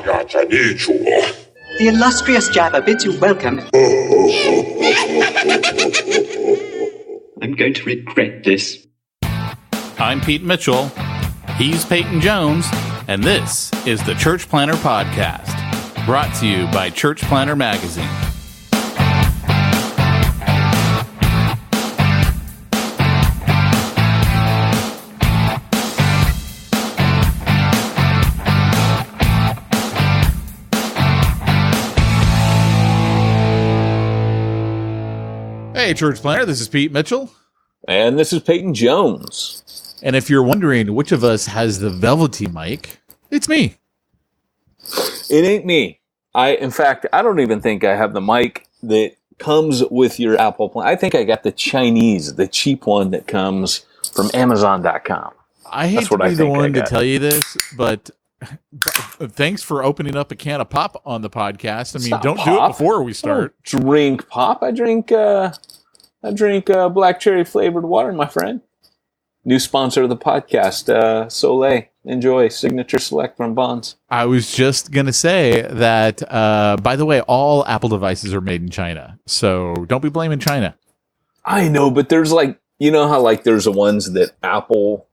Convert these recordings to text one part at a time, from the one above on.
The illustrious Jabba bids you welcome. I'm going to regret this. I'm Pete Mitchell. He's Peyton Jones. And this is the Church Planter Podcast, brought to you by Church Planter Magazine. Hey, Church Planter, this is Pete Mitchell. And this is Peyton Jones. And if you're wondering which of us has the velvety mic, it's me. It ain't me. In fact, I don't even think I have the mic that comes with your Apple plan. I think I got the Chinese, the cheap one that comes from Amazon.com. I hate to be the one to tell you this, but thanks for opening up a can of pop on the podcast. I mean, don't do it before we start. I don't drink pop. I drink black cherry flavored water, my friend. New sponsor of the podcast, Soleil. Enjoy. Signature Select from Bonds. I was just going to say that, by the way, all Apple devices are made in China. So don't be blaming China. I know, but there's how there's the ones that Apple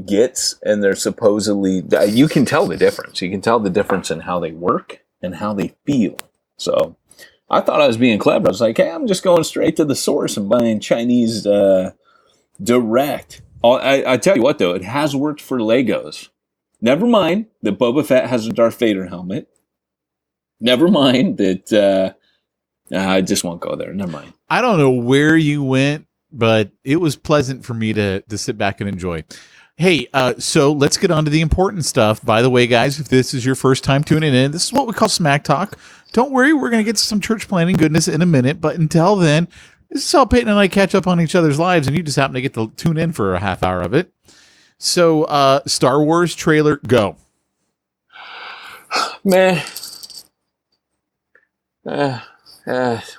gets, and they're supposedly, you can tell the difference. You can tell the difference in how they work and how they feel. So I thought I was being clever. I was like, hey, I'm just going straight to the source and buying Chinese direct. I tell you what, though, it has worked for Legos. Never mind that Boba Fett has a Darth Vader helmet. Never mind that I just won't go there. Never mind. I don't know where you went, but it was pleasant for me to sit back and enjoy. Hey, so let's get on to the important stuff. By the way, guys, if this is your first time tuning in, this is what we call Smack Talk. Don't worry, we're going to get to some church planning goodness in a minute, but until then, this is how Peyton and I catch up on each other's lives, and you just happen to get to tune in for a half hour of it. So, Star Wars trailer, go. Man. What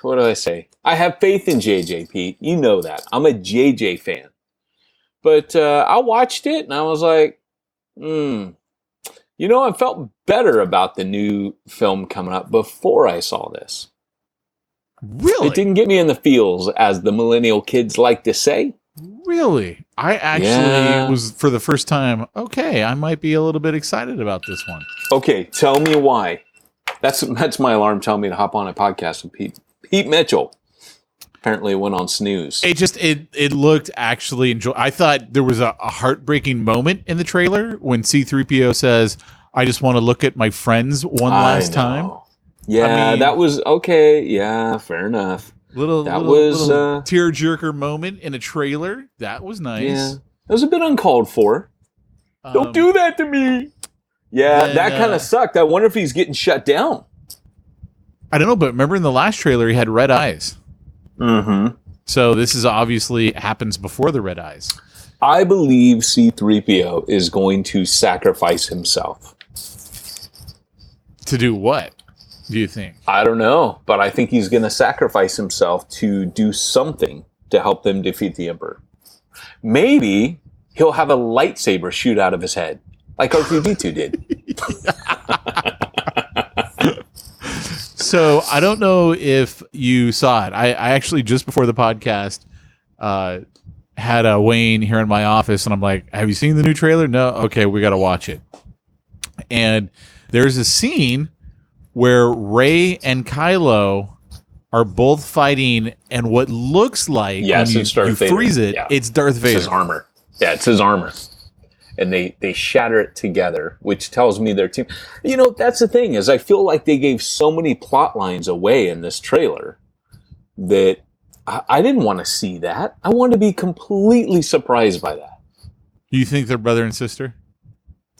do I say? I have faith in JJ, Pete. You know that. I'm a JJ fan. But I watched it, and I was like, I felt better about the new film coming up before I saw this. Really? It didn't get me in the feels, as the millennial kids like to say. Really? I actually was, for the first time, okay, I might be a little bit excited about this one. Okay, tell me why. That's my alarm telling me to hop on a podcast with Pete Mitchell. Apparently it went on snooze. It looked actually I thought there was a heartbreaking moment in the trailer when C-3PO says, I just want to look at my friends one last time. Yeah, that was okay. Yeah, fair enough. Little tearjerker moment in a trailer. That was nice. Yeah, it was a bit uncalled for. Don't do that to me. Yeah, that kind of sucked. I wonder if he's getting shut down. I don't know, but remember in the last trailer he had red eyes. Mm-hmm. So this is obviously happens before the red eyes. I believe C-3PO is going to sacrifice himself. To do what, do you think? I don't know, but I think he's going to sacrifice himself to do something to help them defeat the Emperor. Maybe he'll have a lightsaber shoot out of his head, like R2-D2 did. So I don't know if you saw it. I actually, just before the podcast, had a Wayne here in my office, and I'm like, have you seen the new trailer? No? Okay, we got to watch it. And there's a scene where Rey and Kylo are both fighting, and what looks like, when you freeze it, it's Darth Vader. It's his armor. Yeah, it's his armor. And they shatter it together, which tells me their team. That's the thing, is I feel like they gave so many plot lines away in this trailer that I didn't want to see that. I wanted to be completely surprised by that. You think they're brother and sister?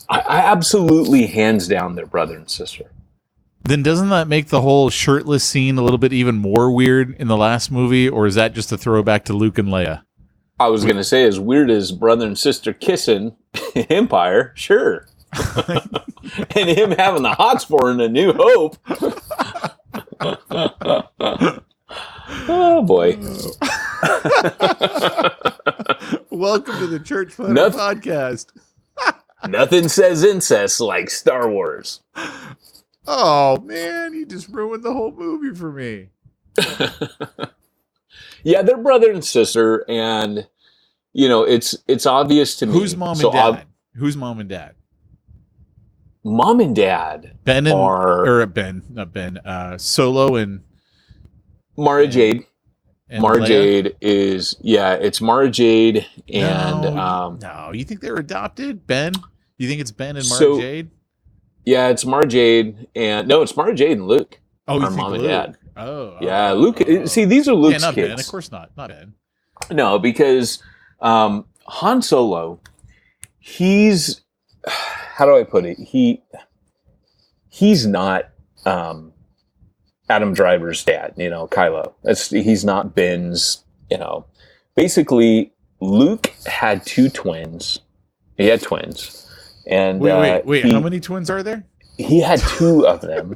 I absolutely, hands down, they're brother and sister. Then doesn't that make the whole shirtless scene a little bit even more weird in the last movie, or is that just a throwback to Luke and Leia? I was going to say, as weird as brother and sister kissing in Empire, sure. And him having the hots for in A New Hope. Oh, boy. Welcome to the Church Planter Podcast. Nothing says incest like Star Wars. Oh man, you just ruined the whole movie for me. Yeah, they're brother and sister, and it's obvious to me. Who's mom and dad? Who's mom and dad? Mom and dad Ben and are not Ben. Solo and Mara Jade. and Mara Leia? Jade it's Mara Jade and no, you think they're adopted? Ben? You think it's Ben and Mara So- Jade? yeah, it's Mara Jade and no, it's Mara Jade and Luke. Oh, you Our think mom and Luke? dad. Oh, Yeah, oh, Luke. oh. See, these are Luke's not kids. Ben. Of course not. Not Ben. No, because Han Solo, he's how do I put it? He's not Adam Driver's dad, Kylo. He's not Ben's, Basically, Luke had two twins. He had twins. And Wait, how many twins are there? he had two of them.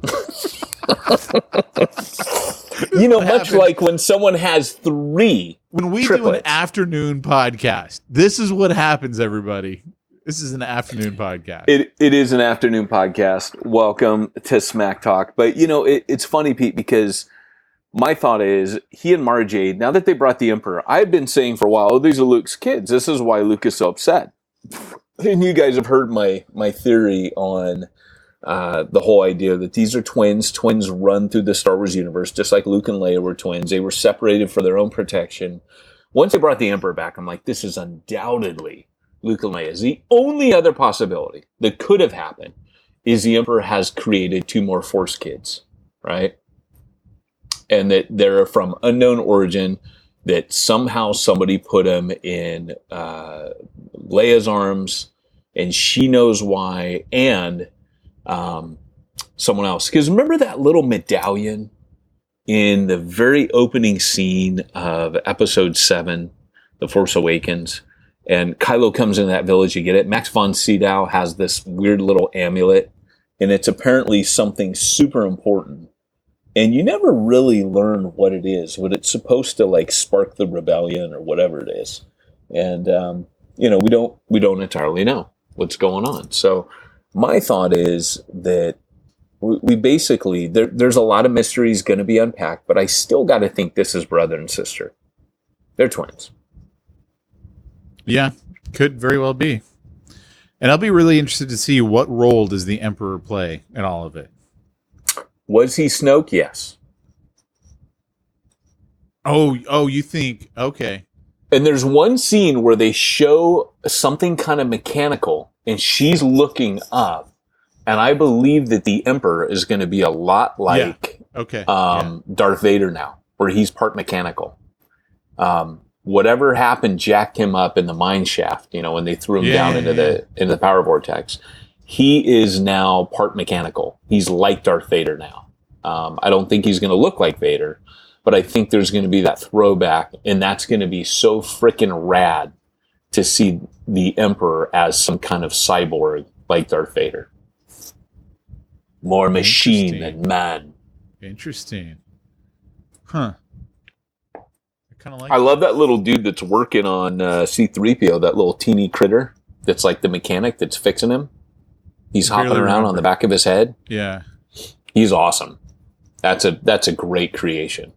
Much like when someone has three. When we triplets. do an afternoon podcast, this is what happens, everybody. This is an afternoon podcast. It is an afternoon podcast. Welcome to Smack Talk. But, it's funny, Pete, because my thought is he and Mara Jade, now that they brought the Emperor, I've been saying for a while, these are Luke's kids. This is why Luke is so upset. And you guys have heard my theory on the whole idea that these are twins. Twins run through the Star Wars universe, just like Luke and Leia were twins. They were separated for their own protection. Once they brought the Emperor back, I'm like, this is undoubtedly Luke and Leia. The only other possibility that could have happened is the Emperor has created two more Force kids, right? And that they're from unknown origin, that somehow somebody put them in Leia's arms, and she knows why, and someone else. Because remember that little medallion in the very opening scene of Episode 7, The Force Awakens, and Kylo comes into that village, you get it? Max von Sydow has this weird little amulet, and it's apparently something super important. And you never really learn what it is, what it's supposed to spark the rebellion or whatever it is. And, we don't entirely know what's going on. So my thought is that we basically, there's a lot of mysteries going to be unpacked, but I still got to think this is brother and sister. They're twins. Yeah, could very well be. And I'll be really interested to see what role does the Emperor play in all of it. Was he Snoke? Yes. Oh, you think, okay. And there's one scene where they show something kind of mechanical, and she's looking up, and I believe that the Emperor is going to be a lot like Darth Vader now, where he's part mechanical. Whatever happened jacked him up in the mine shaft, when they threw him down into the power vortex. He is now part mechanical. He's like Darth Vader now. I don't think he's going to look like Vader, but I think there's going to be that throwback, and that's going to be so freaking rad to see the Emperor as some kind of cyborg like Darth Vader. More machine than man. Interesting. Huh. I love that little dude that's working on C-3PO, that little teeny critter that's like the mechanic that's fixing him. He's hopping around on the back of his head. Yeah. He's awesome. That's a great creation.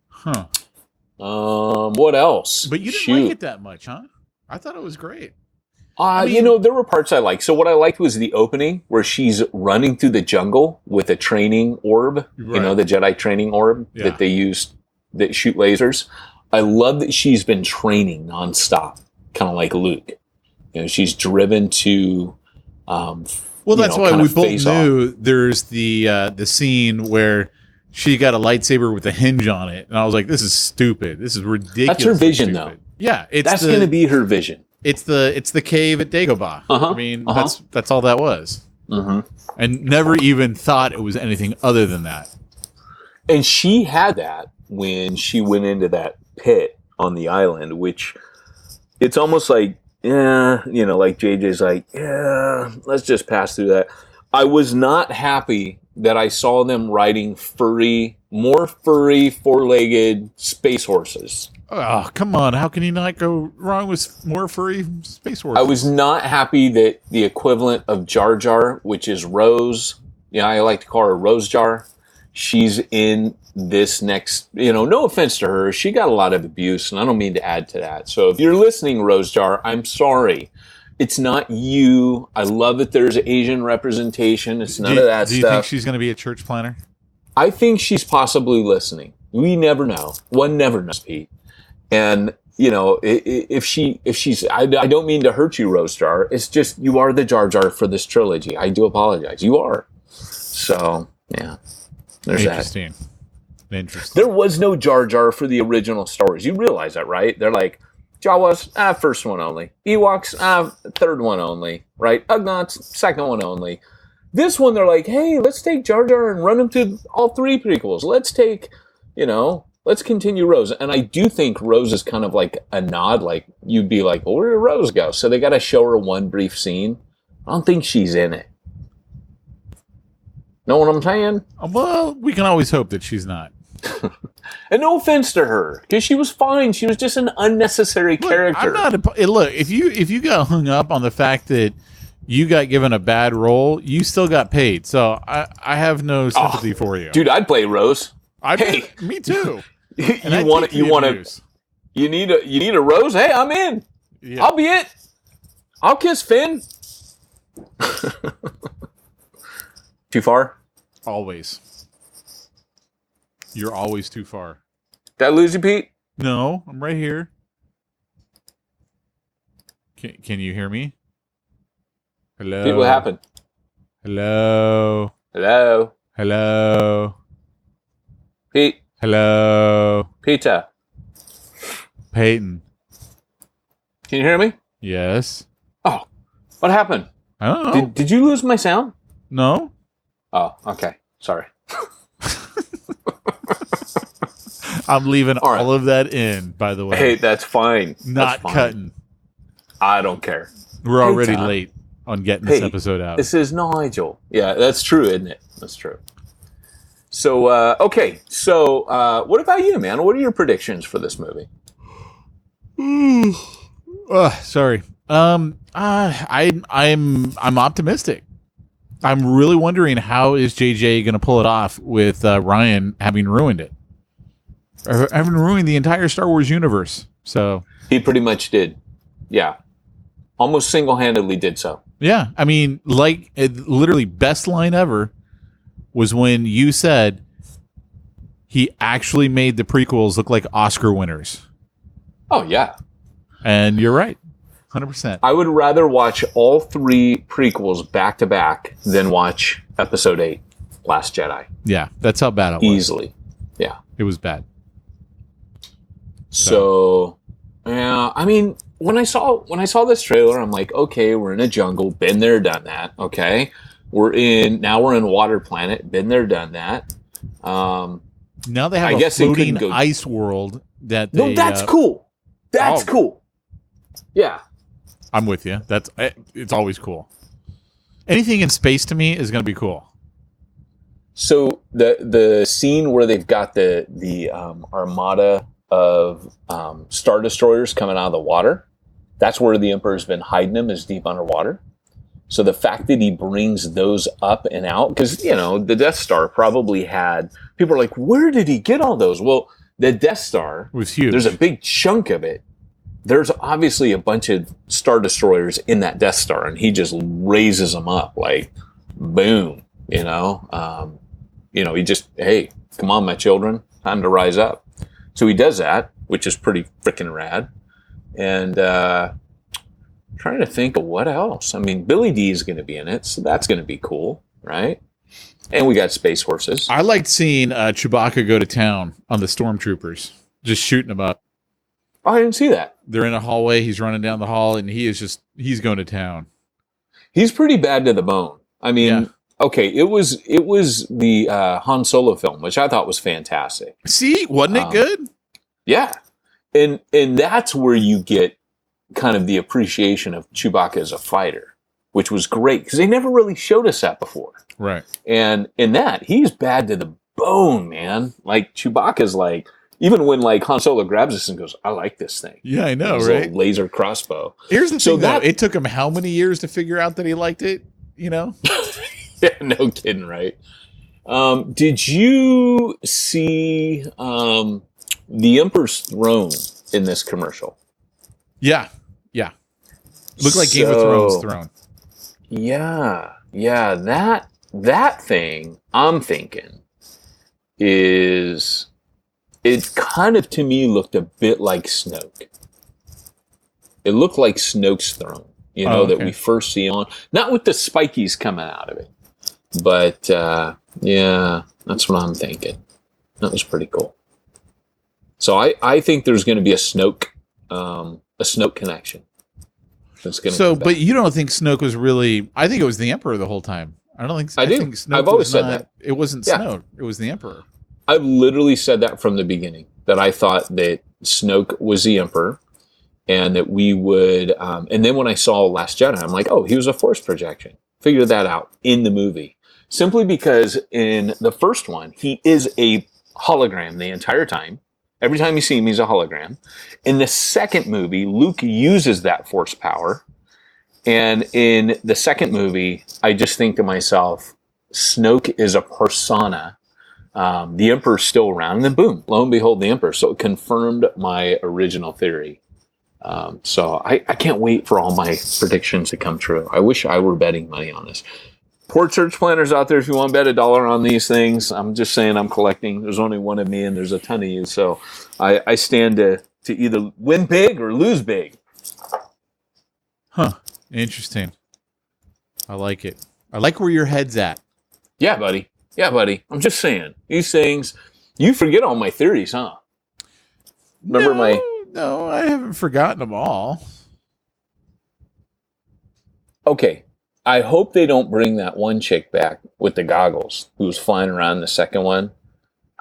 Huh. What else? But you didn't like it that much, huh? I thought it was great. There were parts I liked. So what I liked was the opening where she's running through the jungle with a training orb, right. The Jedi training orb that they used that shoot lasers. I love that she's been training nonstop, kind of like Luke. She's driven to. That's why we both knew there's the scene where she got a lightsaber with a hinge on it, and I was like, "This is stupid. This is ridiculous." That's her vision, though. Yeah, that's going to be her vision. It's the cave at Dagobah. I mean, that's all that was, and never even thought it was anything other than that. And she had that when she went into that pit on the island, which it's almost like, like JJ's like, let's just pass through that. I was not happy that I saw them riding more furry, four-legged space horses. Oh, come on. How can you not go wrong with more furry space horses? I was not happy that the equivalent of Jar Jar, which is Rose, Yeah, I like to call her Rose Jar. She's in this next, no offense to her. She got a lot of abuse, and I don't mean to add to that. So if you're listening, Rose Jar, I'm sorry. It's not you. I love that there's Asian representation. It's none of that stuff. Do you think she's going to be a church planner? I think she's possibly listening. We never know. One never knows, Pete. And, if she's, I don't mean to hurt you, Rose Jar. It's just, you are the Jar Jar for this trilogy. I do apologize. You are. So, yeah. There's Interesting. There was no Jar Jar for the original Star Wars. You realize that, right? They're like, Jawas, first one only. Ewoks, third one only. Right? Ugnaughts, second one only. This one, they're like, hey, let's take Jar Jar and run him to all three prequels. Let's take, let's continue Rose. And I do think Rose is kind of like a nod. Like, you'd be like, well, where did Rose go? So they got to show her one brief scene. I don't think she's in it. Know what I'm saying? Well, we can always hope that she's not. And no offense to her, because she was fine. She was just an unnecessary character. Look, if you got hung up on the fact that you got given a bad role, you still got paid. So I have no sympathy for you, dude. I'd play Rose. Me too. You need a Rose. Hey, I'm in. Yeah. I'll be it. I'll kiss Finn. Too far? Always. You're always too far. Did I lose you, Pete? No, I'm right here. Can you hear me? Hello? Pete, what happened? Hello? Hello? Hello? Pete? Hello? Peter? Peyton? Can you hear me? Yes. Oh, what happened? I don't know. Did you lose my sound? No. Oh, okay. Sorry. I'm leaving all of that in, by the way. Hey, that's fine. Not cutting. I don't care. We're already late on getting this episode out. This is Nigel. Yeah, that's true, isn't it? That's true. So, okay. So, what about you, man? What are your predictions for this movie? Sorry. I'm optimistic. I'm really wondering how is JJ going to pull it off with Ryan having ruined it, or having ruined the entire Star Wars universe. So he pretty much did. Yeah, almost single-handedly did so. Yeah, I mean, literally best line ever was when you said he actually made the prequels look like Oscar winners. Oh yeah, and you're right. 100%. I would rather watch all three prequels back to back than watch Episode 8, Last Jedi. Yeah, that's how bad it was. Easily, yeah, it was bad. So, yeah, I mean, when I saw this trailer, I'm like, okay, we're in a jungle, been there, done that. Okay, we're in Water Planet, been there, done that. Now they have a floating ice world that. No, that's cool. That's cool. Yeah. I'm with you. It's always cool. Anything in space to me is going to be cool. So the scene where they've got the armada of Star Destroyers coming out of the water, that's where the Emperor's been hiding them, is deep underwater. So the fact that he brings those up and out, because the Death Star probably had, people are like, where did he get all those? Well, the Death Star was huge. There's a big chunk of it. There's obviously a bunch of Star Destroyers in that Death Star, and he just raises them up like, boom, he just, hey, come on, my children, time to rise up. So he does that, which is pretty freaking rad. And trying to think of what else. I mean, Billy D is going to be in it, so that's going to be cool, right? And we got space horses. I liked seeing Chewbacca go to town on the stormtroopers, just shooting them up. Oh, I didn't see that. They're in a hallway. He's running down the hall, and he's going to town. He's pretty bad to the bone. I mean, okay, it was the Han Solo film, which I thought was fantastic. See, wasn't it good? Yeah, and that's where you get kind of the appreciation of Chewbacca as a fighter, which was great because they never really showed us that before. Right. And in that, he's bad to the bone, man. Like Chewbacca's like. Even when like Han Solo grabs this and goes, I like this thing. Yeah, I know, right? Laser crossbow. Here's the thing, though. It took him how many years to figure out that he liked it? Yeah, no kidding, right? Did you see the Emperor's Throne in this commercial? Yeah. Looked like Game of Thrones throne. Yeah. That thing, I'm thinking, is... It kind of, to me, looked a bit like Snoke. It looked like Snoke's throne, that we first see on... Not with the spikies coming out of it. But, yeah, that's what I'm thinking. That was pretty cool. So I think there's going to be a Snoke connection. But you don't think Snoke was really... I think it was the Emperor the whole time. I don't think... I do. Think Snoke I've always said that. It wasn't Snoke. It was the Emperor. I've literally said that from the beginning, that I thought that Snoke was the Emperor, and that we would... and then when I saw Last Jedi, I'm like, oh, he was a Force projection. Figured that out in the movie. Simply because in the first one, he is a hologram the entire time. Every time you see him, he's a hologram. In the second movie, Luke uses that Force power. And in the second movie, I just think to myself, Snoke is a persona. The Emperor's still around. And then boom, lo and behold, the Emperor. So it confirmed my original theory. So I can't wait for all my predictions to come true. I wish I were betting money on this. Poor church planners out there, if you want to bet $1 on these things, I'm just saying I'm collecting. There's only one of me and there's a ton of you. So I stand to either win big or lose big. Huh. Interesting. I like it. I like where your head's at. Yeah, buddy. I'm just saying. These things, you forget all my theories, huh? No, I haven't forgotten them all. Okay. I hope they don't bring that one chick back with the goggles who was flying around in the second one.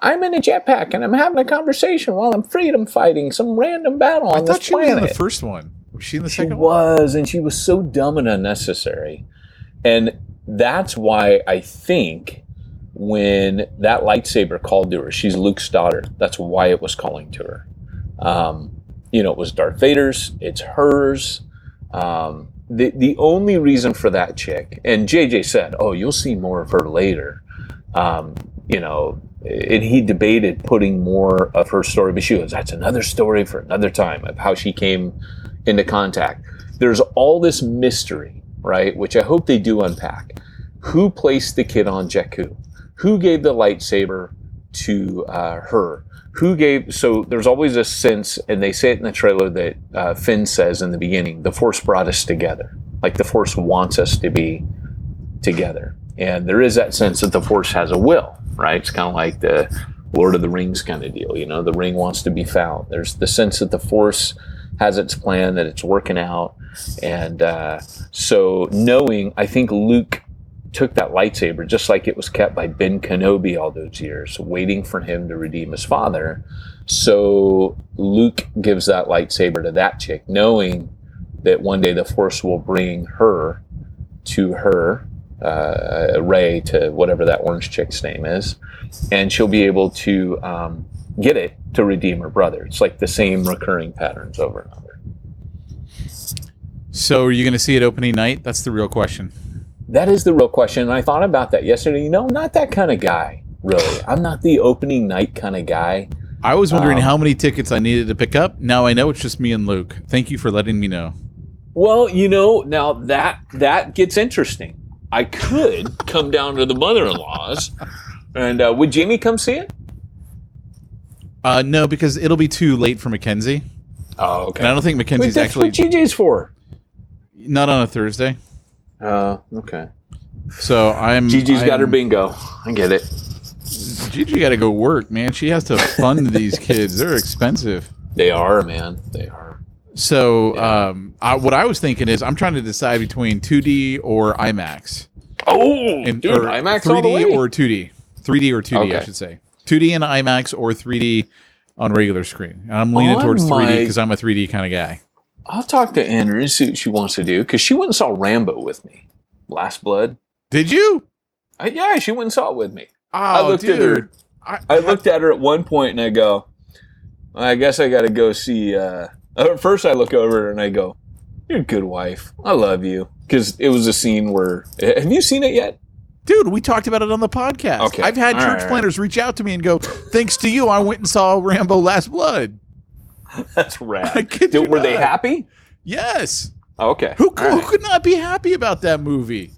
I'm in a jetpack and I'm having a conversation while I'm freedom fighting some random battle on this planet. I thought she was in the first one. Was she in the second one? She was, and she was so dumb and unnecessary. And that's why I think when that lightsaber called to her, she's Luke's daughter. That's why it was calling to her. It was Darth Vader's. It's hers. The only reason for that chick, and JJ said, oh, you'll see more of her later. And he debated putting more of her story, but she goes, that's another story for another time of how she came into contact. There's all this mystery, right? Which I hope they do unpack. Who placed the kid on Jakku? Who gave the lightsaber to her? So there's always a sense, and they say it in the trailer that Finn says in the beginning, the Force brought us together. Like the Force wants us to be together. And there is that sense that the Force has a will, right? It's kind of like the Lord of the Rings kind of deal. The ring wants to be found. There's the sense that the Force has its plan, that it's working out. And so knowing, I think Luke took that lightsaber just like it was kept by Ben Kenobi all those years, waiting for him to redeem his father. So Luke gives that lightsaber to that chick, knowing that one day the Force will bring her to her, Rey, to whatever that orange chick's name is, and she'll be able to get it to redeem her brother. It's like the same recurring patterns over and over. So are you going to see it opening night? That's the real question. That is the real question. And I thought about that yesterday. I'm not that kind of guy, really. I'm not the opening night kind of guy. I was wondering how many tickets I needed to pick up. Now I know it's just me and Luke. Thank you for letting me know. Well, now that gets interesting. I could come down to the mother-in-law's. And would Jamie come see it? No, because it'll be too late for Mackenzie. Oh, okay. And I don't think Mackenzie's that's what GJ's for. Not on a Thursday. Okay. So Gigi's got her bingo. I get it. Gigi got to go work, man. She has to fund these kids. They're expensive. They are, man. They are. So, what I was thinking is I'm trying to decide between 2D or IMAX. Oh, dude, IMAX 3D all the way. or 2D. 3D or 2D, Okay. I should say. 2D and IMAX or 3D on regular screen. And I'm leaning towards 3D because I'm a 3D kind of guy. I'll talk to Andrew and see what she wants to do, because she went and saw Rambo with me. Last Blood. Did you? Yeah, she went and saw it with me. Oh, I looked dude. at her. I looked at her at one point and I go, I guess I got to go see. First, I look over her and I go, "You're a good wife. I love you." Because it was a scene where. Have you seen it yet? Dude, we talked about it on the podcast. Okay. I've had church planners reach out to me and go, thanks to you, I went and saw Rambo Last Blood. That's rad. Were they happy? Yes. Okay. Who could not be happy about that movie?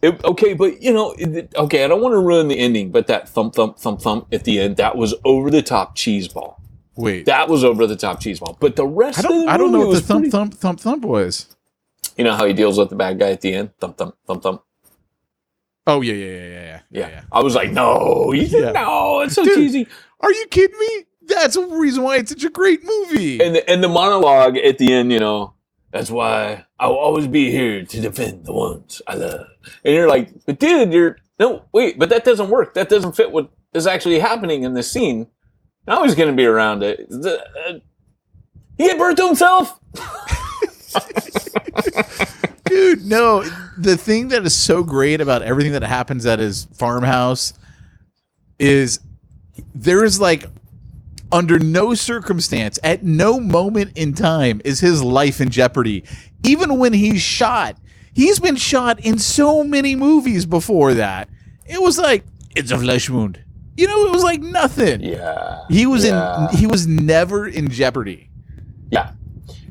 Okay, but I don't want to ruin the ending, but that thump, thump, thump, thump at the end, that was over the top cheeseball. Wait. That was over the top cheeseball. But the rest of the movie, I don't know what the thump, thump, thump, thump was. You know how he deals with the bad guy at the end? Thump, thump, thump, thump. Oh, yeah. I was like, no, no, it's so cheesy. Are you kidding me? That's the reason why it's such a great movie. And the monologue at the end, that's why I'll always be here to defend the ones I love. And you're like, but dude, but that doesn't work. That doesn't fit what is actually happening in this scene. Now he's going to be around it. He gave birth to himself. Dude, no. The thing that is so great about everything that happens at his farmhouse is there is under no circumstance, at no moment in time is his life in jeopardy. Even when he's shot. He's been shot in so many movies before that. It was like, it's a flesh wound. It was like nothing. Yeah. He was never in jeopardy. Yeah.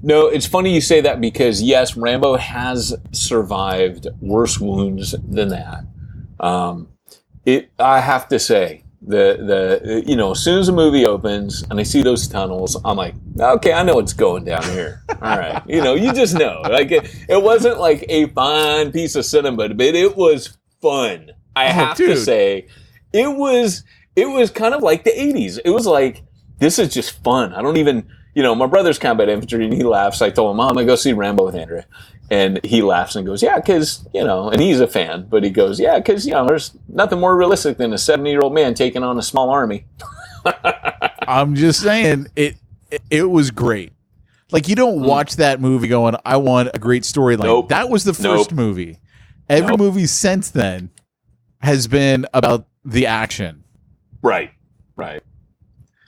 No, it's funny you say that because, yes, Rambo has survived worse wounds than that. I have to say, as soon as the movie opens and I see those tunnels, I'm like, okay, I know what's going down here. All right. You just know. It wasn't like a fine piece of cinema, but it was fun. I have to say, it was kind of like the 80s. It was like, this is just fun. I don't even, my brother's combat infantry and he laughs. I told him, Mom, I'm going to go see Rambo with Andrea. And he laughs and goes, yeah, because, and he's a fan, but he goes, yeah, because, there's nothing more realistic than a 70-year-old man taking on a small army. I'm just saying, it was great. You don't watch that movie going, I want a great storyline. Nope. That was the first movie. Every movie since then has been about the action. Right.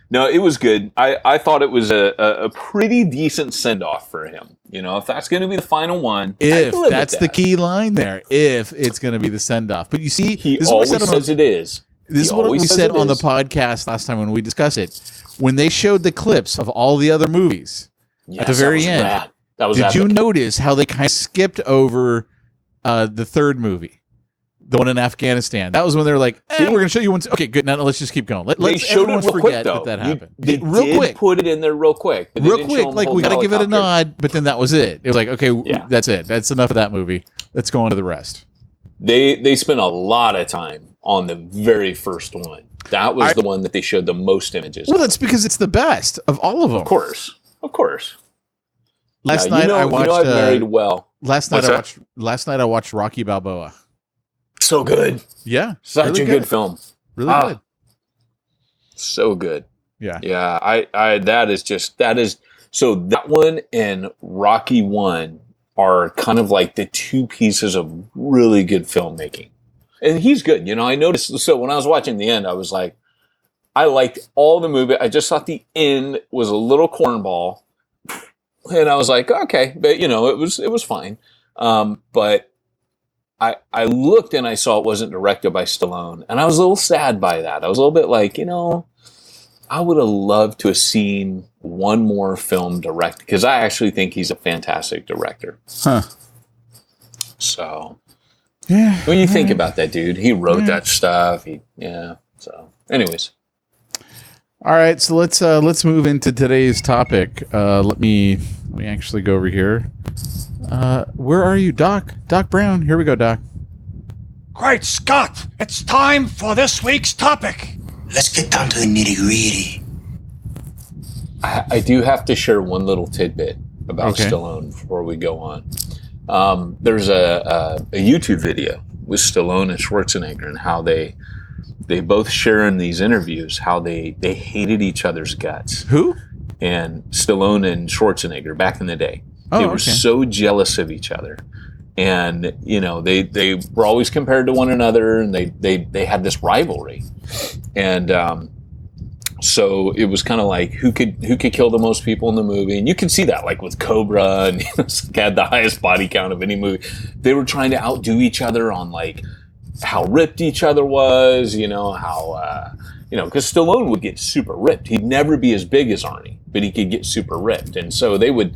No, it was good. I thought it was a pretty decent send-off for him. If that's going to be the final one. If that's the key line there. If it's going to be the send-off. But you see, he always says it is. This is what we said on the podcast last time when we discussed it. When they showed the clips of all the other movies at the very end, did you notice how they kind of skipped over the third movie? The one in Afghanistan. That was when they were like, we're going to show you one. Okay, good. Now let's just keep going. Let's everyone forget that happened. They real quick. Put it in there real quick. Real quick. We got to give it a nod, but then that was it. It was like, okay, that's it. That's enough of that movie. Let's go on to the rest. They spent a lot of time on the very first one. That was the one that they showed the most images. Well, that's because it's the best of all of them. Of course. Last night I watched. I've married well. Last night I watched Rocky Balboa. So good. Yeah. Such really a good film. Really good. So good. Yeah. Yeah. That is so that one and Rocky 1 are kind of like the two pieces of really good filmmaking. And he's good. I noticed, so when I was watching the end, I was like, I liked all the movie. I just thought the end was a little cornball. And I was like, okay, but it was fine. But I looked and I saw it wasn't directed by Stallone, and I was a little sad by that. I was a little bit like, I would have loved to have seen one more film directed, because I actually think he's a fantastic director. Huh. So, when you think about that dude, he wrote that stuff. So, anyways. All right, so let's move into today's topic. Let me actually go over here. Where are you, Doc? Doc Brown. Here we go, Doc. Great Scott! It's time for this week's topic. Let's get down to the nitty-gritty. I do have to share one little tidbit about Stallone before we go on. There's a YouTube video with Stallone and Schwarzenegger and how they both share in these interviews how they hated each other's guts. Who? And Stallone and Schwarzenegger back in the day. They were so jealous of each other. And, they were always compared to one another, and they had this rivalry. And so it was kind of like who could kill the most people in the movie. And you can see that, like with Cobra, and had the highest body count of any movie. They were trying to outdo each other on like how ripped each other was, how, because Stallone would get super ripped. He'd never be as big as Arnie, but he could get super ripped. And so they would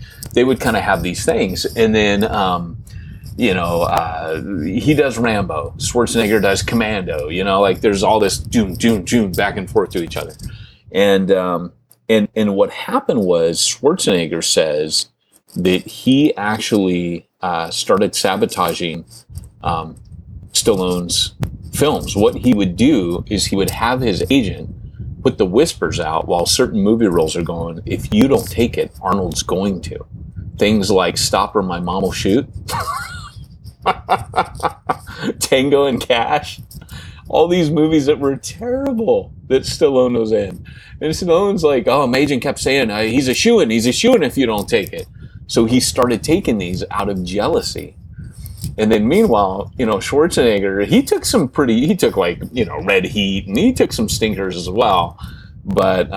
kind of have these things. And then, he does Rambo, Schwarzenegger does Commando, like there's all this June back and forth to each other. And what happened was Schwarzenegger says that he actually started sabotaging Stallone's films. What he would do is he would have his agent put the whispers out while certain movie roles are going, if you don't take it, Arnold's going to. Things like Stop or My Mom Will Shoot, Tango and Cash, all these movies that were terrible that Stallone was in. And Stallone's like, oh, my agent kept saying, he's a shoo-in if you don't take it. So he started taking these out of jealousy. And then meanwhile, Schwarzenegger, he took Red Heat, and he took some stinkers as well. But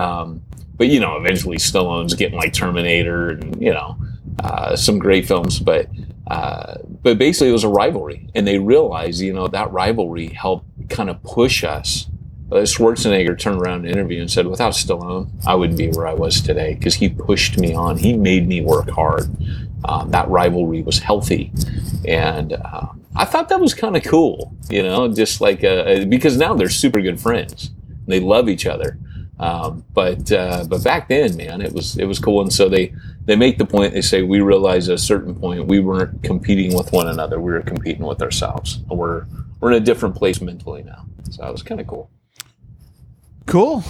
eventually Stallone's getting like Terminator and, some great films. But basically it was a rivalry. And they realized, that rivalry helped kind of push us. Schwarzenegger turned around in an interview and said, without Stallone, I wouldn't be where I was today because he pushed me on. He made me work hard. That rivalry was healthy. And I thought that was kind of cool, just like because now they're super good friends. They love each other. But back then, man, it was cool. And so they make the point, they say, we realized at a certain point we weren't competing with one another. We were competing with ourselves. We're in a different place mentally now. So that was kind of cool. Cool.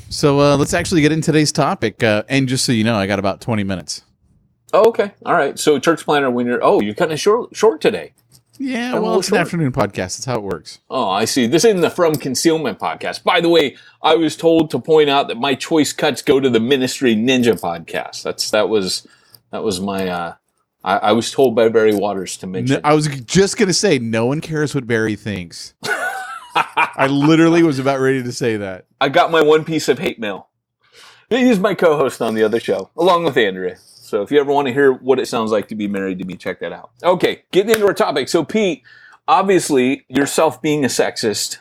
So let's actually get into today's topic. And just so you know, I got about 20 minutes. Oh, okay. All right. So church planner, you're cutting it short today. Yeah, well, it's an afternoon podcast. That's how it works. Oh, I see. This isn't the From Concealment podcast. By the way, I was told to point out that my choice cuts go to the Ministry Ninja podcast. That was my, I was told by Barry Waters to mention. I was just going to say, no one cares what Barry thinks. I literally was about ready to say that. I got my one piece of hate mail. He's my co-host on the other show, along with Andrea. So if you ever want to hear what it sounds like to be married to me, check that out. Okay, getting into our topic. So Pete, obviously, yourself being a sexist,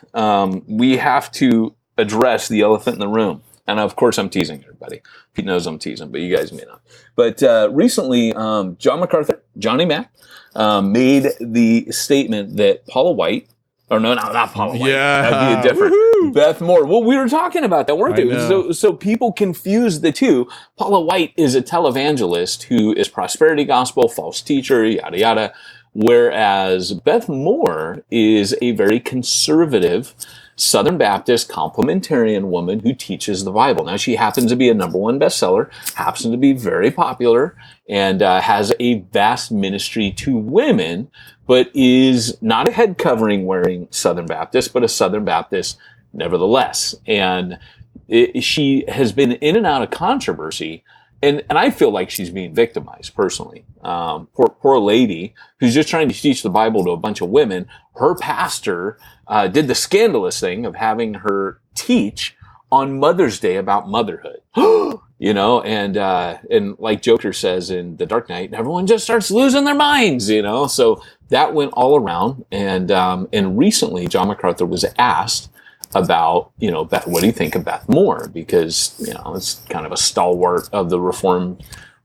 we have to address the elephant in the room. And of course, I'm teasing everybody. Pete knows I'm teasing, but you guys may not. But recently, John MacArthur, Johnny Mac, made the statement that Paula White, or no, not Paula White. Yeah. That'd be a different. Woo-hoo. Beth Moore. Well, we were talking about that, weren't we? So people confuse the two. Paula White is a televangelist who is prosperity gospel, false teacher, yada, yada. Whereas Beth Moore is a very conservative Southern Baptist complementarian woman who teaches the Bible. Now, she happens to be a #1 bestseller, happens to be very popular, and has a vast ministry to women, but is not a head covering wearing Southern Baptist, but a Southern Baptist nevertheless. And she has been in and out of controversy, and I feel like she's being victimized personally. Poor lady who's just trying to teach the Bible to a bunch of women. Her pastor did the scandalous thing of having her teach on Mother's Day about motherhood. And like Joker says in The Dark Knight, everyone just starts losing their minds, So that went all around. And recently, John MacArthur was asked about, Beth, what do you think of Beth Moore? Because, it's kind of a stalwart of the Reformed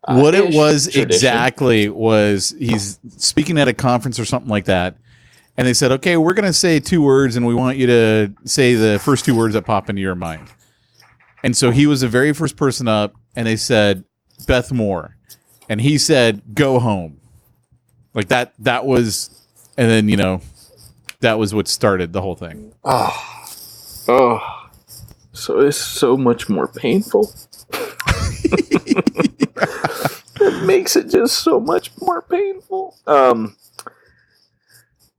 what it was tradition. Exactly was he's speaking at a conference or something like that. And they said, okay, we're going to say 2 words and we want you to say the first 2 words that pop into your mind. And so he was the very first person up and they said, Beth Moore. And he said, go home. Like that was, and then, that was what started the whole thing. Oh, so it's so much more painful. It makes it just so much more painful.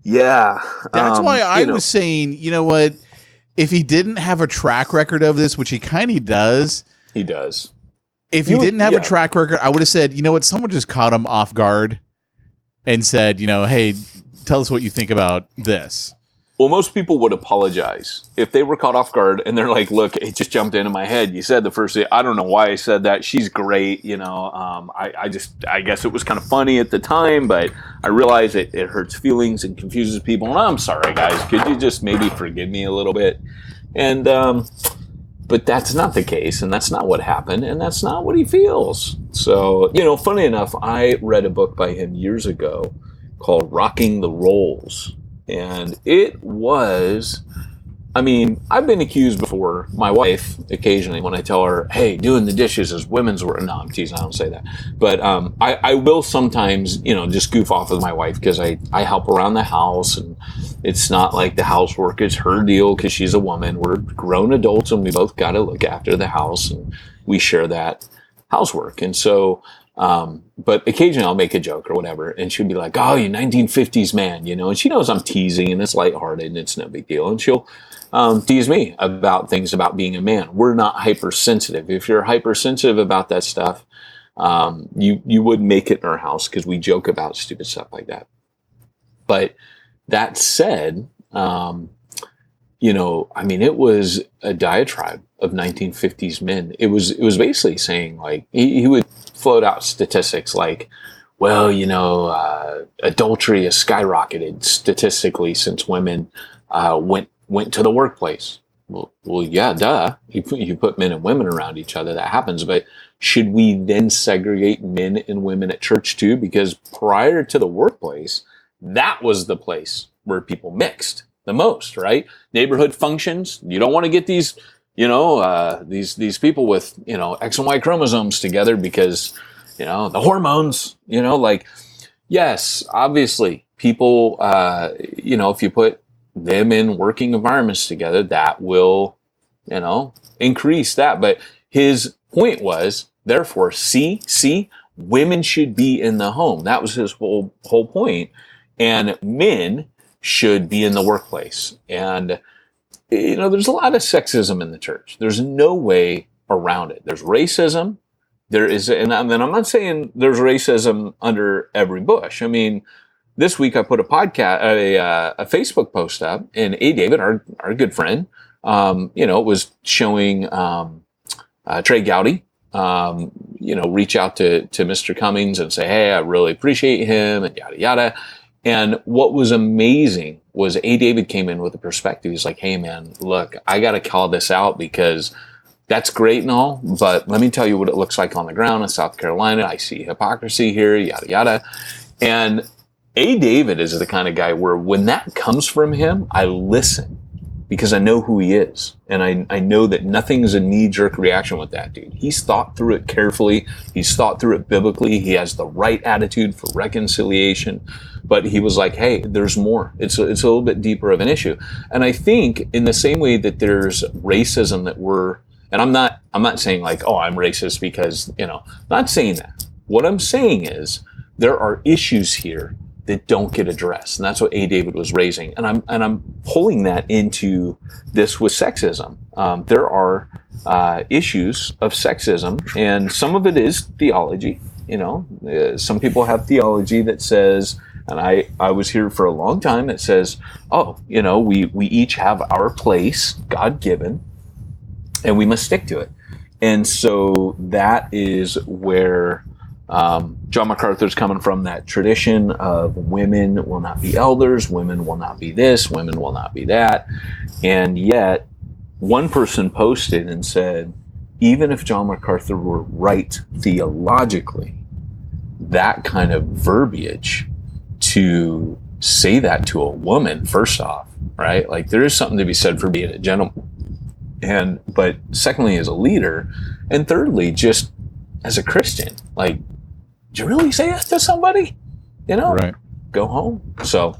Yeah. That's why I was saying, you know what? If he didn't have a track record of this, which he kind of does. He does. If he didn't have a track record, I would have said, you know what? Someone just caught him off guard and said, hey, tell us what you think about this. Well, most people would apologize if they were caught off guard and they're like, look, it just jumped into my head. You said the first thing. I don't know why I said that. She's great. I guess it was kind of funny at the time, but I realize it hurts feelings and confuses people. And I'm sorry, guys. Could you just maybe forgive me a little bit? And, but that's not the case, and that's not what happened, and that's not what he feels. So, funny enough, I read a book by him years ago called Rocking the Rolls. And it was, I've been accused before. My wife, occasionally, when I tell her, hey, doing the dishes is women's work. No, I'm teasing, I don't say that. But I will sometimes, just goof off with my wife because I help around the house. And it's not like the housework is her deal because she's a woman. We're grown adults and we both got to look after the house. And we share that housework. And so... but occasionally I'll make a joke or whatever, and she'll be like, oh, you 1950s man, and she knows I'm teasing and it's lighthearted and it's no big deal. And she'll, tease me about things about being a man. We're not hypersensitive. If you're hypersensitive about that stuff, you wouldn't make it in our house because we joke about stupid stuff like that. But that said, it was a diatribe of 1950s men. It was basically saying like, he would float out statistics like, well, adultery has skyrocketed statistically since women went to the workplace. Well, yeah, duh. You put men and women around each other, that happens. But should we then segregate men and women at church too? Because prior to the workplace, that was the place where people mixed the most, right? Neighborhood functions. You don't want to get these these people with, X and Y chromosomes together because, the hormones, yes, obviously people, if you put them in working environments together, that will, increase that. But his point was, therefore, women should be in the home. That was his whole point. And men should be in the workplace. And there's a lot of sexism in the church. There's no way around it. There's racism. There is, and I'm not saying there's racism under every bush. This week I put a Facebook post up, and A. David, our good friend, was showing Trey Gowdy, reach out to Mr. Cummings and say, hey, I really appreciate him, and yada yada. And what was amazing was A. David came in with a perspective. He's like, hey, man, look, I got to call this out because that's great and all, but let me tell you what it looks like on the ground in South Carolina. I see hypocrisy here, yada, yada. And A. David is the kind of guy where when that comes from him, I listen because I know who he is. And I know that nothing is a knee-jerk reaction with that dude. He's thought through it carefully. He's thought through it biblically. He has the right attitude for reconciliation. But he was like, hey, there's more. It's a little bit deeper of an issue. And I think in the same way that there's racism that and I'm not saying like, oh, I'm racist because, not saying that. What I'm saying is there are issues here that don't get addressed. And that's what A. David was raising. And I'm pulling that into this with sexism. There are issues of sexism, and some of it is theology. Some people have theology that says, and I was here for a long time, that says, oh, we each have our place, God-given, and we must stick to it. And so that is where John MacArthur's coming from, that tradition of women will not be elders, women will not be this, women will not be that. And yet, one person posted and said, even if John MacArthur were right theologically, that kind of verbiage to say that to a woman, first off, right? Like there is something to be said for being a gentleman. But secondly, as a leader, and thirdly, just as a Christian, like, did you really say that to somebody? Right. Go home. So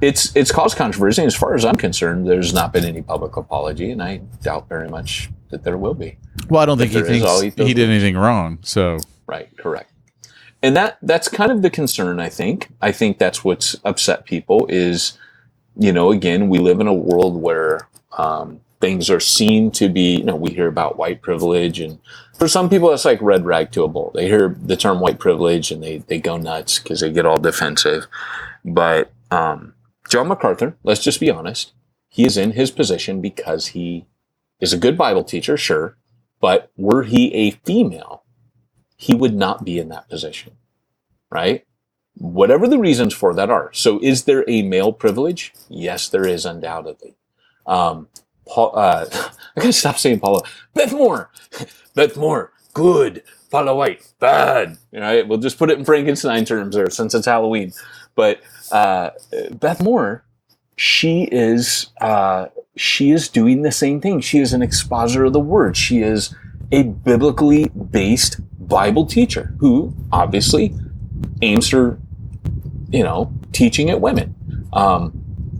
it's caused controversy. As far as I'm concerned, there's not been any public apology, and I doubt very much that there will be. Well, I don't think he thinks he did anything wrong. So right, correct. And that's kind of the concern, I think. I think that's what's upset people is, again, we live in a world where things are seen to be, we hear about white privilege, and for some people that's like red rag to a bull. They hear the term white privilege and they go nuts because they get all defensive. But John MacArthur, let's just be honest, He is in his position because he is a good Bible teacher, sure, but were he a female, he would not be in that position, right? Whatever the reasons for that are. So is there a male privilege? Yes, there is, undoubtedly. I gotta stop saying Paula. Beth Moore, Beth Moore, good. Paula White, bad. All right, we'll just put it in Frankenstein terms there since it's Halloween. But Beth Moore, she is doing the same thing. She is an expositor of the word. She is a biblically based Bible teacher who obviously aims her, teaching at women.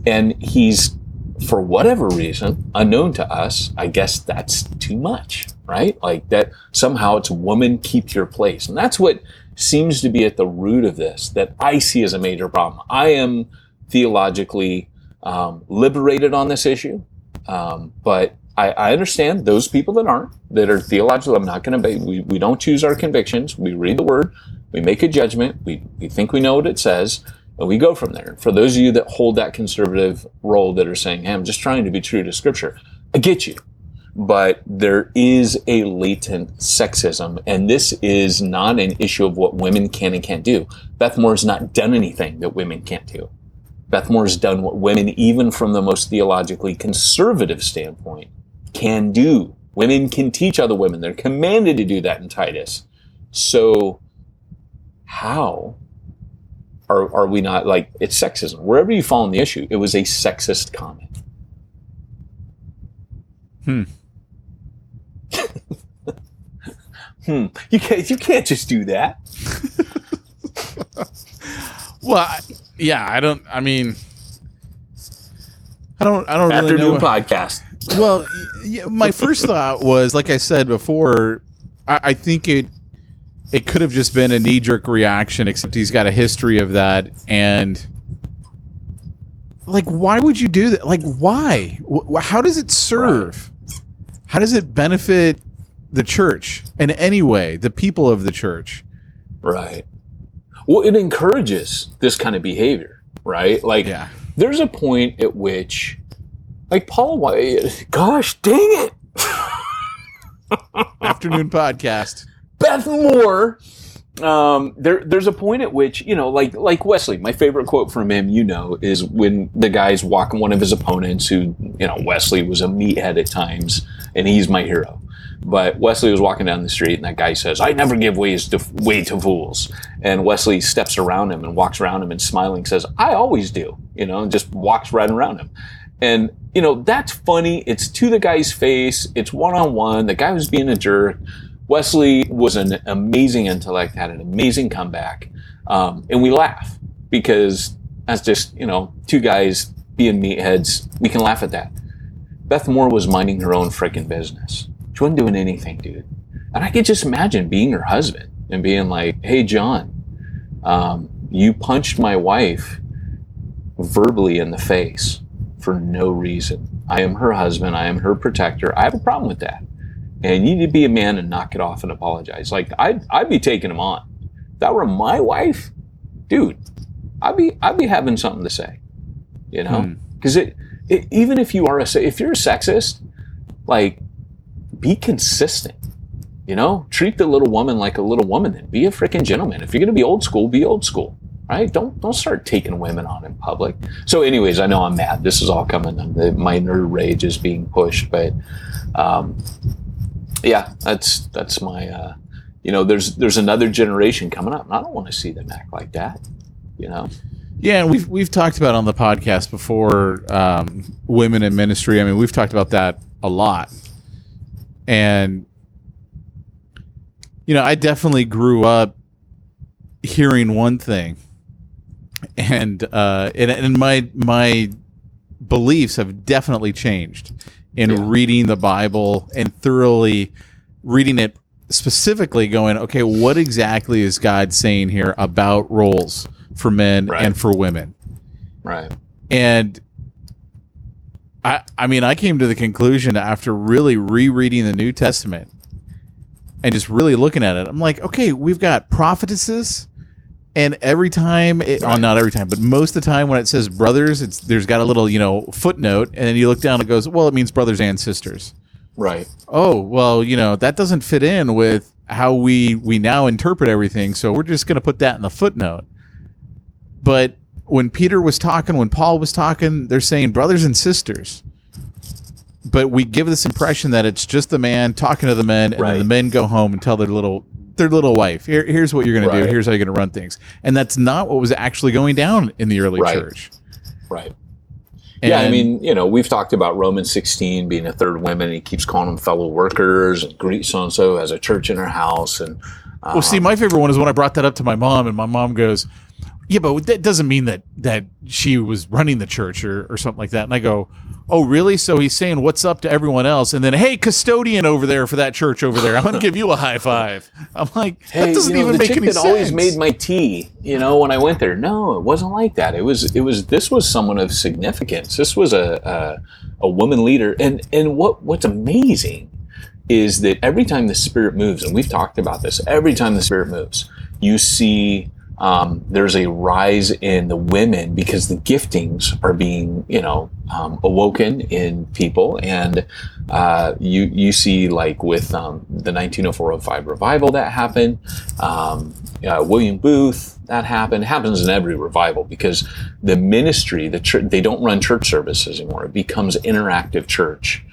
And he's, for whatever reason, unknown to us, I guess that's too much, right? Like that somehow it's woman, keep your place. And that's what seems to be at the root of this that I see as a major problem. I am theologically liberated on this issue, but I understand those people that are theological. I'm not going to, we don't choose our convictions. We read the word, we make a judgment, we think we know what it says, and we go from there. For those of you that hold that conservative role that are saying, hey, I'm just trying to be true to Scripture, I get you. But there is a latent sexism, and this is not an issue of what women can and can't do. Beth Moore's not done anything that women can't do. Beth Moore's done what women, even from the most theologically conservative standpoint, can do. Women can teach other women. They're commanded to do that in Titus. So how are we not, like, it's sexism. Wherever you fall on the issue, it was a sexist comment. You can't just do that. Well, I don't really know. Afternoon podcast. Well, yeah, my first thought was, like I said before, I think it could have just been a knee-jerk reaction, except he's got a history of that. And, like, why would you do that? Like, why? How does it serve? Right. How does it benefit the church in any way, the people of the church? Right. Well, it encourages this kind of behavior, right? Like, there's a point at which, like, Paul White, gosh dang it. Afternoon podcast. Beth Moore. There's a point at which, like Wesley, my favorite quote from him, is when the guy's walking one of his opponents who, Wesley was a meathead at times, and he's my hero. But Wesley was walking down the street, and that guy says, I never give way to fools. And Wesley steps around him and walks around him and smiling says, I always do, and just walks right around him. And, that's funny. It's to the guy's face. It's one-on-one. The guy was being a jerk. Wesley was an amazing intellect, had an amazing comeback. And we laugh because that's just, two guys being meatheads. We can laugh at that. Beth Moore was minding her own freaking business. She wasn't doing anything, dude. And I could just imagine being her husband and being like, hey, John, you punched my wife verbally in the face for no reason. I am her husband. I am her protector. I have a problem with that. And you need to be a man and knock it off and apologize. Like, I'd be taking him on. If that were my wife, dude, I'd be having something to say, Because even if you're a sexist, like, be consistent, treat the little woman like a little woman, then be a freaking gentleman. If you're going to be old school, right? Don't start taking women on in public. So anyways, I know I'm mad. This is all coming. My nerd rage is being pushed, but, yeah, that's my, there's another generation coming up, and I don't want to see them act like that, Yeah, and we've talked about on the podcast before, women in ministry. I mean, we've talked about that a lot. And, I definitely grew up hearing one thing, and my beliefs have definitely changed in reading the Bible and thoroughly reading it, specifically going, okay, what exactly is God saying here about roles for men and for women? Right. And I came to the conclusion after really rereading the New Testament and just really looking at it, I'm like, okay, we've got prophetesses And every time, not every time, but most of the time when it says brothers, there's got a little, footnote, and then you look down and it goes, well, it means brothers and sisters. Right. Oh, well, that doesn't fit in with how we now interpret everything, so we're just going to put that in the footnote. But when Peter was talking, when Paul was talking, they're saying brothers and sisters. But we give this impression that it's just the man talking to the men, and then the men go home and tell their little wife, here's what you're going to do, here's how you're going to run things. And that's not what was actually going down in the early church. Right. And, yeah, I mean, we've talked about Romans 16 being a third woman. He keeps calling them fellow workers and greet so-and-so as a church in her house. And well, see, my favorite one is when I brought that up to my mom, and my mom goes, yeah, but that doesn't mean that she was running the church or something like that. And I go, oh, really? So he's saying what's up to everyone else, and then, hey, custodian over there for that church over there, I'm going to give you a high five. I'm like, hey, that doesn't even make any sense. Always made my tea, when I went there. No, it wasn't like that. This was someone of significance. This was a woman leader. And what's amazing is that every time the Spirit moves, and we've talked about this, every time the Spirit moves, you see there's a rise in the women because the giftings are being, awoken in people. And you see, like with the 1904-05 revival that happened, William Booth, that happened. It happens in every revival because the ministry, the church, they don't run church services anymore. It becomes interactive church.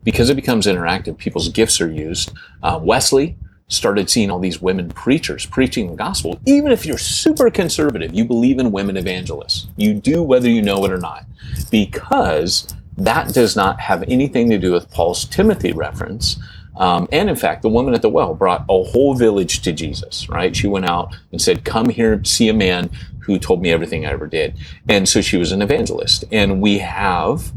Because it becomes interactive, people's gifts are used. Wesley started seeing all these women preachers preaching the gospel. Even if you're super conservative, you believe in women evangelists. You do whether you know it or not, because that does not have anything to do with Paul's Timothy reference. And in fact, the woman at the well brought a whole village to Jesus, right? She went out and said, come here, see a man who told me everything I ever did. And so she was an evangelist. And we have,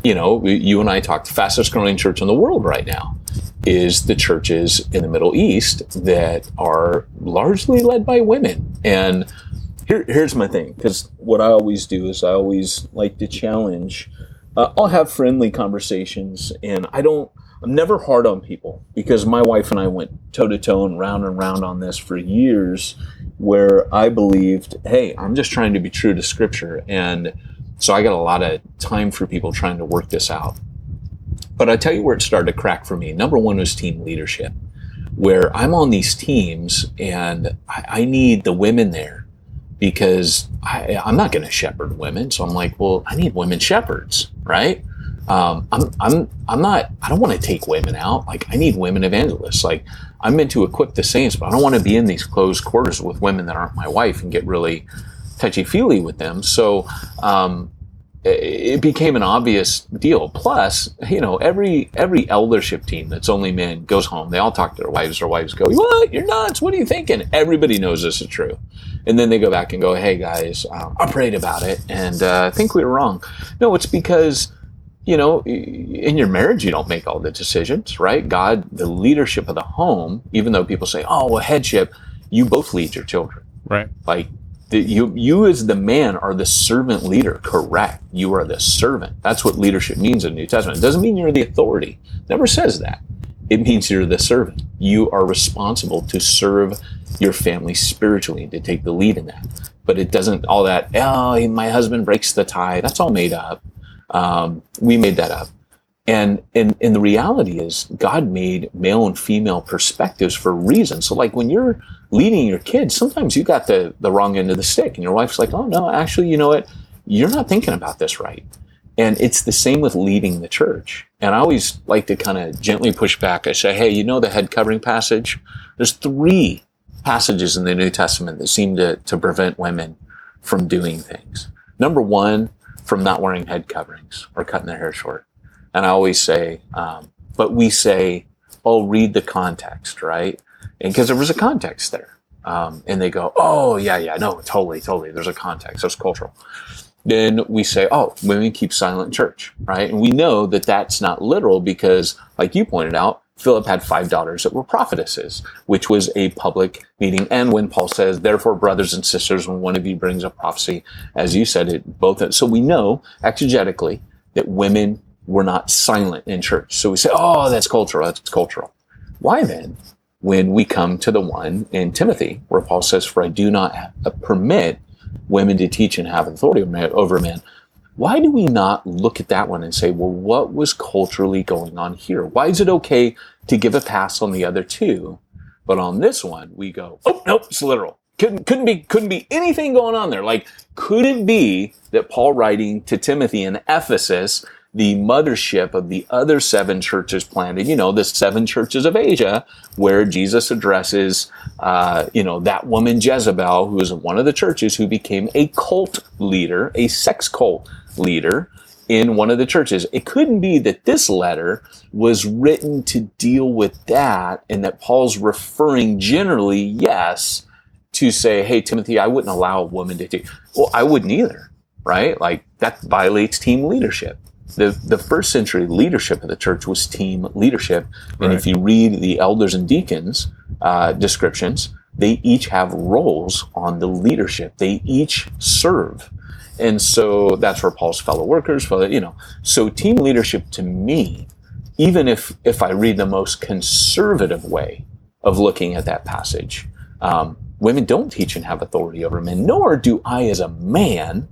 you and I talked, the fastest growing church in the world right now is the churches in the Middle East that are largely led by women. And here's my thing, because what I always do is I always like to challenge. I'll have friendly conversations, and I'm never hard on people, because my wife and I went toe to toe and round on this for years, where I believed, hey, I'm just trying to be true to Scripture. And so I got a lot of time for people trying to work this out. But I tell you where it started to crack for me. Number one was team leadership, where I'm on these teams and I need the women there, because I'm not going to shepherd women. So I'm like, well, I need women shepherds, right? I don't want to take women out. Like, I need women evangelists. Like, I'm meant to equip the saints, but I don't want to be in these closed quarters with women that aren't my wife and get really touchy-feely with them. So, it became an obvious deal. Plus, every eldership team that's only men goes home. They all talk to their wives. Their wives go, what? You're nuts. What are you thinking? Everybody knows this is true. And then they go back and go, hey guys, I prayed about it and I think we were wrong. No, it's because, in your marriage, you don't make all the decisions, right? God, the leadership of the home, even though people say, oh, well, headship, you both lead your children. Right. Like, you as the man are the servant leader, correct? You are the servant. That's what leadership means in the New Testament. It doesn't mean you're the authority. It never says that. It means you're the servant. You are responsible to serve your family spiritually, to take the lead in that. But it doesn't, all that, oh, my husband breaks the tie. That's all made up. We made that up. And the reality is God made male and female perspectives for a reason. So like when you're leading your kids, sometimes you got the wrong end of the stick and your wife's like, oh no, actually, you know what? You're not thinking about this right. And it's the same with leading the church. And I always like to kind of gently push back. I say, hey, the head covering passage? There's 3 passages in the New Testament that seem to prevent women from doing things. Number 1, from not wearing head coverings or cutting their hair short. And I always say, but we say, oh, read the context, right? And because there was a context there. And they go, oh, yeah, no, totally. There's a context. There's cultural. Then we say, oh, women keep silent in church, right? And we know that that's not literal because, like you pointed out, Philip had 5 daughters that were prophetesses, which was a public meeting. And when Paul says, therefore, brothers and sisters, when one of you brings a prophecy, as you said, it both. So we know exegetically that women were not silent in church. So we say, oh, that's cultural. Why then when we come to the one in Timothy, where Paul says, "For I do not permit women to teach and have authority over men." Why do we not look at that one and say, well, what was culturally going on here? Why is it okay to give a pass on the other two, but on this one we go, oh, nope, it's literal. Couldn't be anything going on there. Like, could it be that Paul, writing to Timothy in Ephesus, the mothership of the other 7 churches planted, the 7 churches of Asia, where Jesus addresses, that woman Jezebel, who was one of the churches who became a cult leader, a sex cult leader in one of the churches. It couldn't be that this letter was written to deal with that, and that Paul's referring generally, yes, to say, hey, Timothy, I wouldn't allow a woman to teach. Well, I wouldn't either, right? Like, that violates team leadership. The first century leadership of the church was team leadership. And Right. if you read the elders and deacons descriptions, they each have roles on the leadership. They each serve. And so that's where Paul's fellow workers, so team leadership to me, even if I read the most conservative way of looking at that passage, women don't teach and have authority over men, nor do I as a man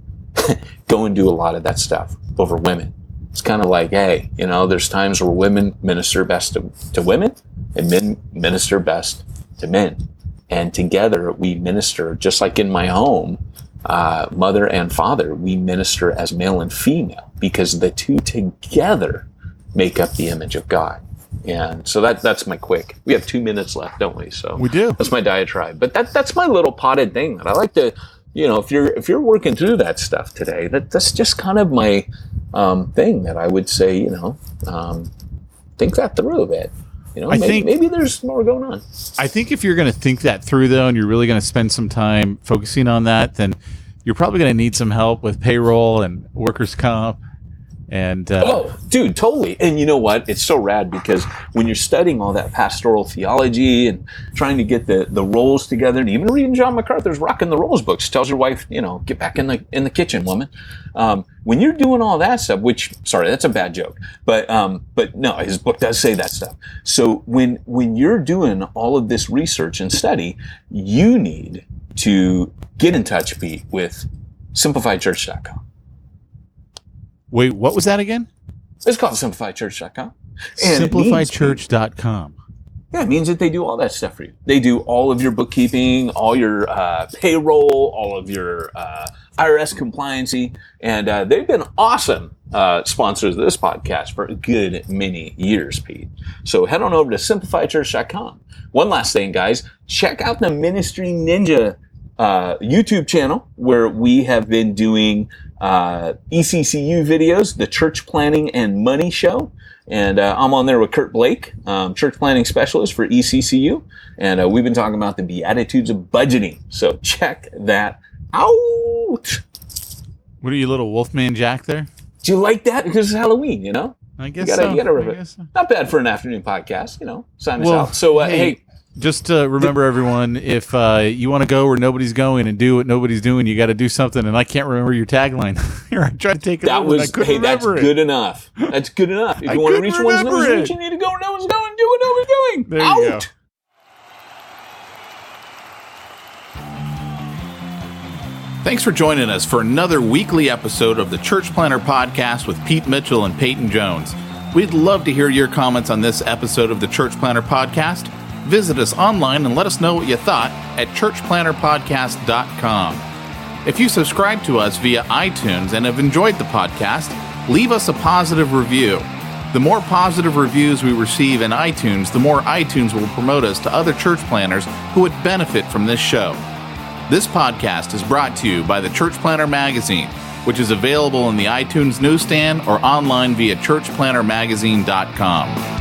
go and do a lot of that stuff over women. It's kind of like, hey, there's times where women minister best to women and men minister best to men. And together we minister, just like in my home, mother and father, we minister as male and female, because the two together make up the image of God. And so that's my quick. We have 2 minutes left, don't we? So We do. That's my diatribe. But that's my little potted thing that I like to, if you're working through that stuff today, that's just kind of my thing that I would say, think that through a bit. Maybe there's more going on. I think if you're going to think that through, though, and you're really going to spend some time focusing on that, then you're probably going to need some help with payroll and workers' comp. And oh, dude, totally. And you know what? It's so rad, because when you're studying all that pastoral theology and trying to get the roles together, and even reading John MacArthur's Rocking the Roles books, tells your wife, get back in the kitchen, woman. When you're doing all that stuff, which, sorry, that's a bad joke, but no, his book does say that stuff. So when you're doing all of this research and study, you need to get in touch, Pete, with simplifiedchurch.com. wait, what was that again? It's called simplifiedchurch.com. Simplifiedchurch.com. Yeah, it means that they do all that stuff for you. They do all of your bookkeeping, all your payroll, all of your IRS compliancy, and they've been awesome sponsors of this podcast for a good many years, Pete. So head on over to simplifiedchurch.com. One last thing, guys, check out the Ministry Ninja YouTube channel, where we have been doing ECCU videos, the Church Planning and Money Show. And I'm on there with Kurt Blake, church planning specialist for ECCU. And we've been talking about the Beatitudes of budgeting. So check that out. What are you, little Wolfman Jack there? Do you like that? Because it's Halloween, I guess You so. gotta rip I it. guess so. Not bad for an afternoon podcast, sign us out. So, hey, just remember, everyone, if you want to go where nobody's going and do what nobody's doing, you got to do something. And I can't remember your tagline. Here, I tried to take it that over, and I was, couldn't that's remember it. good enough. That's good enough. If I you want to couldn't reach one's remember nose it. reach, you need to go where no one's going, do what no one's doing. There out. you go. Thanks for joining us for another weekly episode of the Church Planner Podcast with Pete Mitchell and Peyton Jones. We'd love to hear your comments on this episode of the Church Planner Podcast. Visit us online and let us know what you thought at churchplannerpodcast.com. If you subscribe to us via iTunes and have enjoyed the podcast, leave us a positive review. The more positive reviews we receive in iTunes, the more iTunes will promote us to other church planners who would benefit from this show. This podcast is brought to you by the Church Planner Magazine, which is available in the iTunes newsstand or online via churchplannermagazine.com.